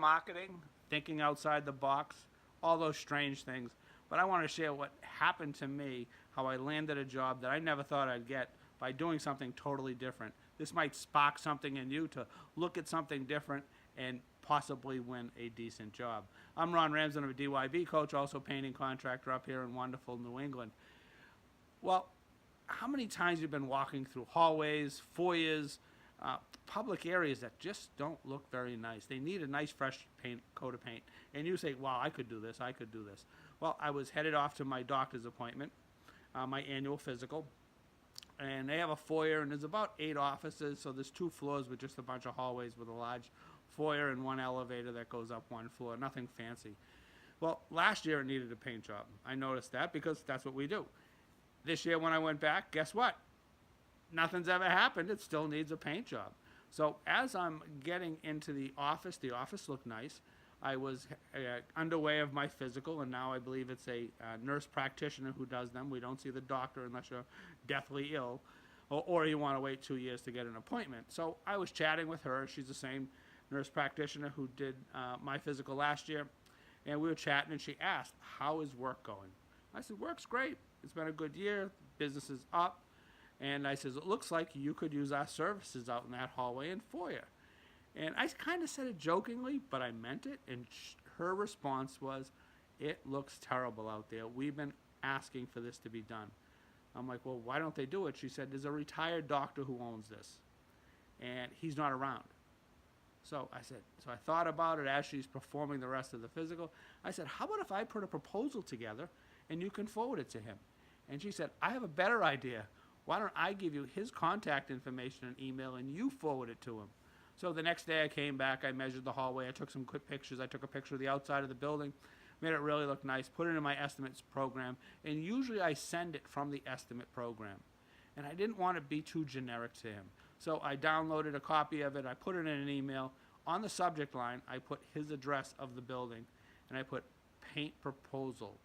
marketing, thinking outside the box, all those strange things. But I want to share what happened to me, how I landed a job that I never thought I'd get by doing something totally different. This might spark something in you to look at something different and possibly win a decent job. I'm Ron Ramsden, I'm a DYB coach, also painting contractor up here in wonderful New England. Well, how many times you've been walking through hallways, foyers, public areas that just don't look very nice? They need a nice fresh coat of paint. And you say, wow, I could do this, I could do this. Well, I was headed off to my doctor's appointment, my annual physical. And they have a foyer, and there's about 8 offices, so there's 2 floors with just a bunch of hallways with a large foyer and 1 elevator that goes up 1 floor, nothing fancy. Well, last year it needed a paint job. I noticed that because that's what we do. This year when I went back, guess what? Nothing's ever happened. It still needs a paint job. So as I'm getting into the office looked nice. I was underway of my physical, and now I believe it's a nurse practitioner who does them. We don't see the doctor unless you're deathly ill, or you want to wait 2 years to get an appointment. So I was chatting with her. She's the same nurse practitioner who did my physical last year, and we were chatting, and she asked, how is work going? I said, work's great. It's been a good year. Business is up. And I said, it looks like you could use our services out in that hallway and foyer. And I kind of said it jokingly, but I meant it. And her response was, it looks terrible out there. We've been asking for this to be done. I'm like, well, why don't they do it? She said, there's a retired doctor who owns this, and he's not around. So I thought about it as she's performing the rest of the physical. I said, how about if I put a proposal together and you can forward it to him? And she said, I have a better idea. Why don't I give you his contact information and email, and you forward it to him? So the next day I came back, I measured the hallway, I took some quick pictures, I took a picture of the outside of the building, made it really look nice, put it in my estimates program, and usually I send it from the estimate program. And I didn't want to be too generic to him. So I downloaded a copy of it, I put it in an email. On the subject line, I put his address of the building, and I put paint proposal.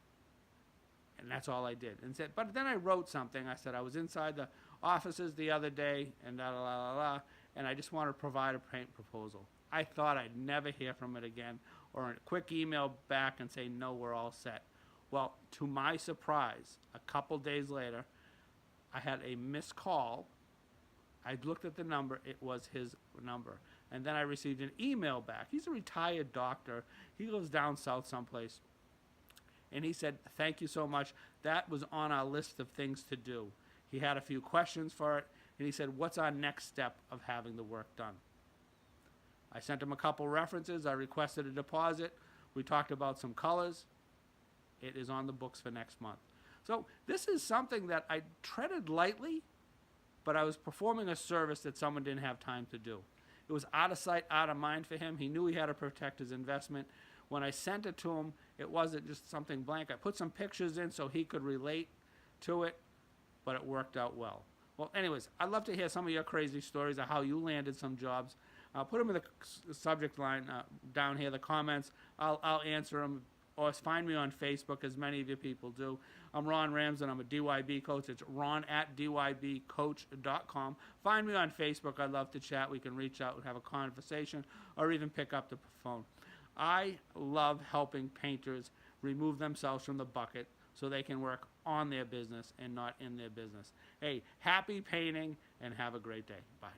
And that's all I did. And said, but then I wrote something. I said, I was inside the offices the other day, and and I just want to provide a paint proposal. I thought I'd never hear from it again, or a quick email back and say, no, we're all set. Well, to my surprise, a couple days later, I had a missed call. I looked at the number. It was his number. And then I received an email back. He's a retired doctor. He lives down south someplace. And he said, thank you so much. That was on our list of things to do. He had a few questions for it, and he said, what's our next step of having the work done? I sent him a couple references. I requested a deposit. We talked about some colors. It is on the books for next month. So this is something that I treaded lightly, but I was performing a service that someone didn't have time to do. It was out of sight, out of mind for him. He knew he had to protect his investment. When I sent it to him, it wasn't just something blank. I put some pictures in so he could relate to it, but it worked out well. Well, anyways, I'd love to hear some of your crazy stories of how you landed some jobs. Put them in the subject line down here, the comments. I'll answer them. Or find me on Facebook, as many of you people do. I'm Ron Ramsden. I'm a DYB coach. It's ron@dybcoach.com. Find me on Facebook. I'd love to chat. We can reach out and have a conversation, or even pick up the phone. I love helping painters remove themselves from the bucket so they can work on their business and not in their business. Hey, happy painting, and have a great day. Bye.